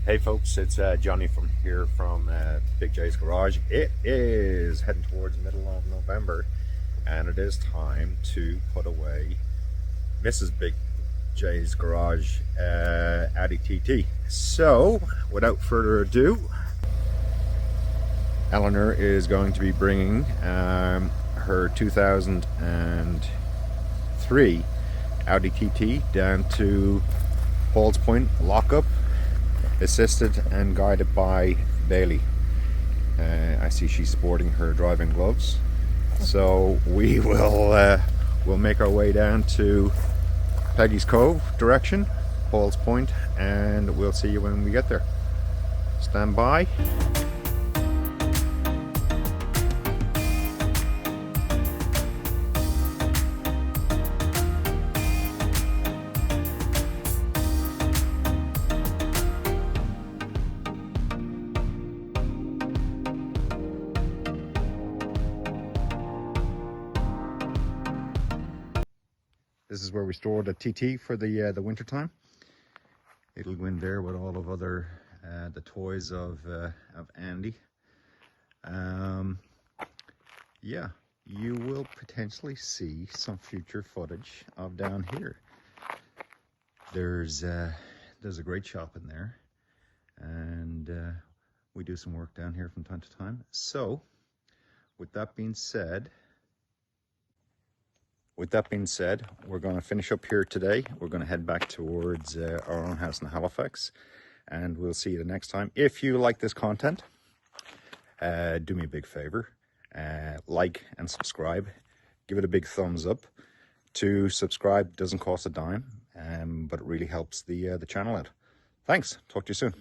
Hey folks, it's Johnny from here from Big J's Garage. It is heading towards the middle of November and it is time to put away Mrs. Big J's Garage Audi TT. So without further ado, Eleanor is going to be bringing her 2003 Audi TT down to Halls Point lockup, assisted and guided by Bailey. I see she's sporting her driving gloves, so we will we'll make our way down to Peggy's Cove direction, Halls Point, and we'll see you when we get there. Stand by. This is where we store the TT for the winter time. It'll go in there with all of other the toys of Andy. Yeah, you will potentially see some future footage of down here. There's a great shop in there, and we do some work down here from time to time. So, with that being said, we're going to finish up here today. We're going to head back towards our own house in Halifax, and we'll see you the next time. If you like this content, do me a big favor, like and subscribe. Give it a big thumbs up. To subscribe doesn't cost a dime, but it really helps the channel out. Thanks. Talk to you soon.